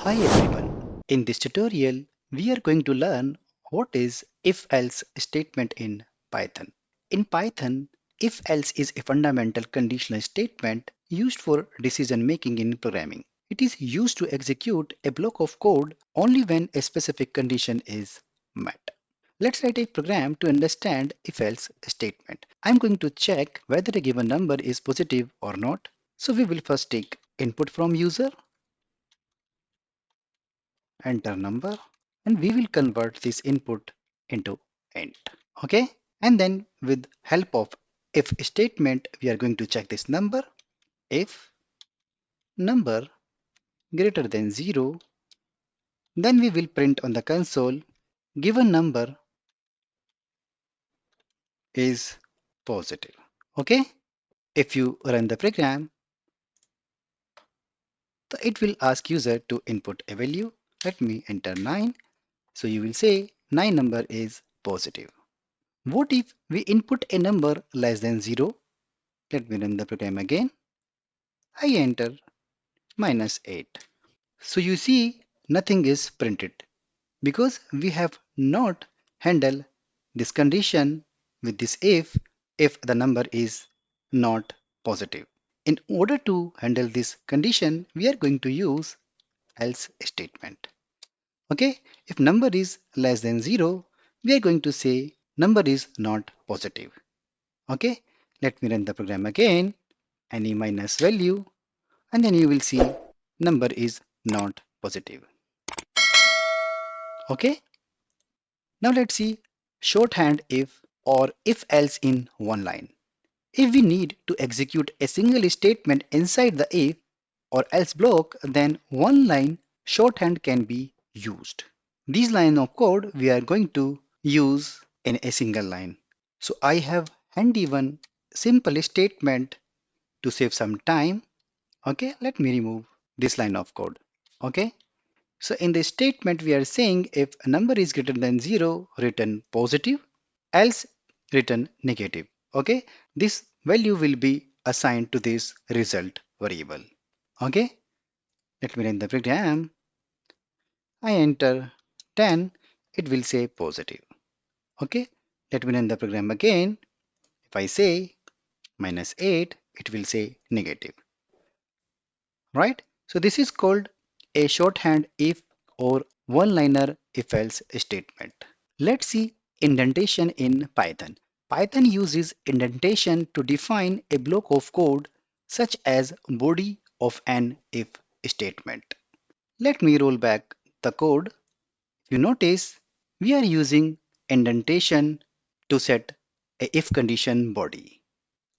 Hi everyone. In this tutorial, we are going to learn what is if-else statement in Python. In Python, if-else is a fundamental conditional statement used for decision making in programming. It is used to execute a block of code only when a specific condition is met. Let's write a program to understand if-else statement. I'm going to check whether a given number is positive or not. So we will first take input from user, enter number, and we will convert this input into int. Okay, and then with help of if statement we are going to check this number. If number greater than 0, then we will print on the console given number is positive. Okay, if you run the program, it will ask user to input a value. Let me enter 9. So you will say 9 number is positive. What if we input a number less than 0? Let me run the program again. I enter -8. So you see nothing is printed because we have not handled this condition with this if the number is not positive. In order to handle this condition, we are going to use else statement. Okay, if number is less than 0, we are going to say number is not positive. Okay, let me run the program again. Any minus value, and then you will see number is not positive. Okay, now let's see shorthand if or if else in one line. If we need to execute a single statement inside the if or else block, then one line shorthand can be used. These line of code we are going to use in a single line. So I have handy one simple statement to save some time. Okay, let me remove this line of code. Okay, so in this statement, we are saying if a number is greater than 0, return positive, else return negative. Okay, this value will be assigned to this result variable. Okay, let me run the program. I enter 10, it will say positive. Okay, let me run the program again. If I say -8, it will say negative. Right? So this is called a shorthand if or one-liner if-else statement. Let's see indentation in Python. Python uses indentation to define a block of code such as body of an if statement. Let me roll back the code. You notice we are using indentation to set a if condition body.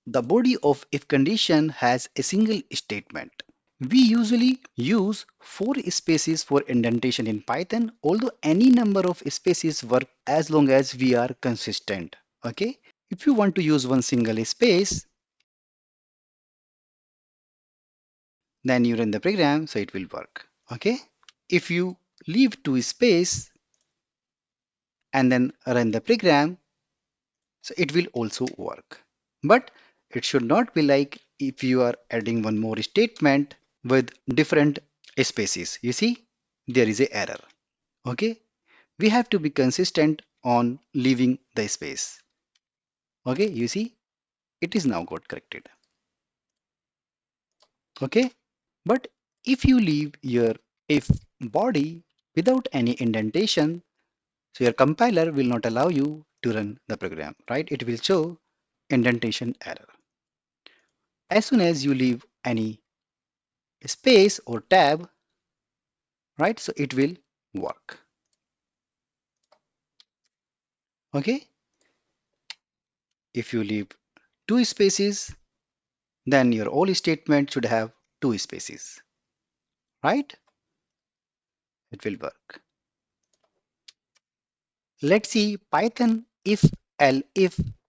The body of if condition has a single statement. We usually use 4 spaces for indentation in Python, although any number of spaces work as long as we are consistent. Okay. If you want to use one single space, then you run the program, so it will work. Okay. If you leave 2 space and then run the program, so it will also work. But it should not be like if you are adding one more statement with different spaces. You see, there is a error. Okay, we have to be consistent on leaving the space. Okay, you see, it is now got corrected. Okay, but if you leave your if body without any indentation, so your compiler will not allow you to run the program, right? It will show indentation error. As soon as you leave any space or tab, right? So it will work. Okay, if you leave 2 spaces, then your all statement should have 2 spaces, right? It will work. Let's see Python if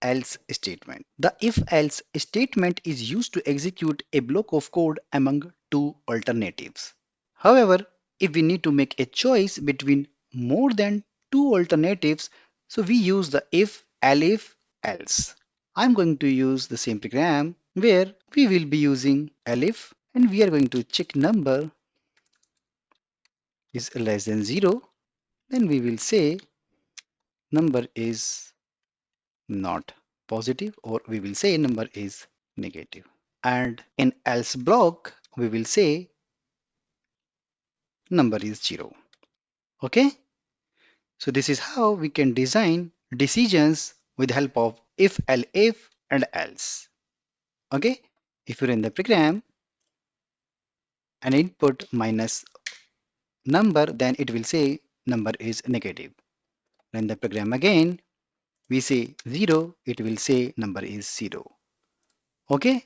else statement. The if else statement is used to execute a block of code among two alternatives. However, if we need to make a choice between more than two alternatives, so we use the if elif else. I'm going to use the same program where we will be using elif and we are going to check number is less than 0, then we will say number is not positive, or we will say number is negative. And in else block, we will say number is 0. Okay? So this is how we can design decisions with the help of if, elif, and else. Okay? If you run the program and input minus number, then it will say number is negative. Run the program again, we say 0, it will say number is 0. Okay?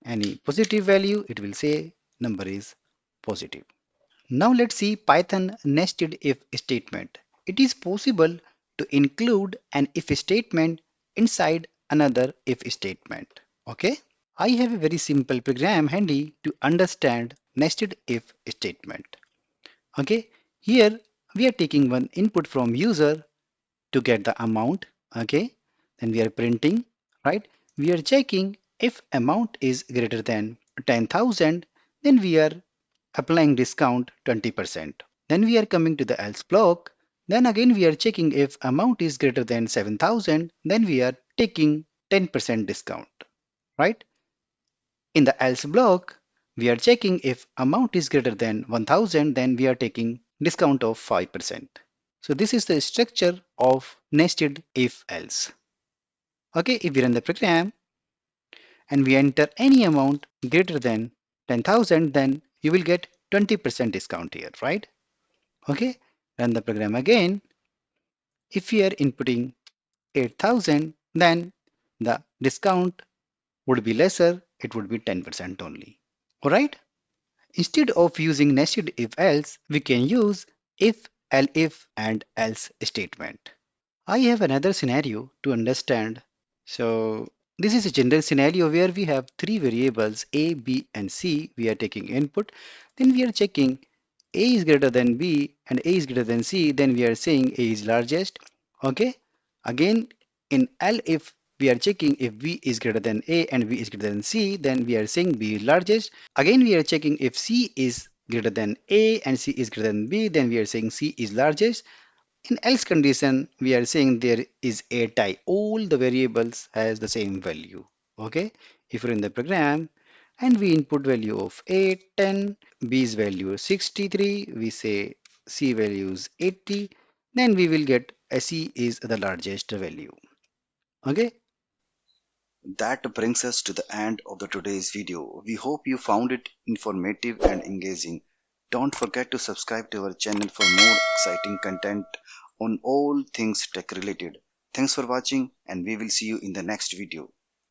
Any positive value, it will say number is positive. Now let's see Python nested if statement. It is possible to include an if statement inside another if statement. Okay? I have a very simple program handy to understand nested if statement. Okay? Here we are taking one input from user to get the amount. Okay? Then we are printing, right? We are checking if amount is greater than 10,000, then we are applying discount 20%. Then we are coming to the else block. Then again we are checking if amount is greater than 7,000, then we are taking 10% discount, right? In the else block, we are checking if amount is greater than 1,000, then we are taking discount of 5%. So this is the structure of nested if else. Okay, if we run the program and we enter any amount greater than 10,000, then you will get 20% discount here, right? Okay, run the program again. If we are inputting 8,000, then the discount would be lesser, it would be 10% only. Alright, instead of using nested if else, we can use if, elif, and else statement. I have another scenario to understand. So this is a general scenario where we have three variables a, b, and c. We are taking input. Then we are checking a is greater than b and a is greater than c. Then we are saying a is largest. Okay. Again, in L, if we are checking if b is greater than a and b is greater than c, then we are saying b is largest. Again, we are checking if c is greater than a and c is greater than b, then we are saying c is largest. In else condition, we are saying there is a tie. All the variables has the same value. Okay. If you're in the program and we input value of 8, 10, b's value is 63, we say c value is 80, then we will get a c is the largest value. Okay. That brings us to the end of the today's video. We hope you found it informative and engaging. Don't forget to subscribe to our channel for more exciting content on all things tech related. Thanks for watching and we will see you in the next video.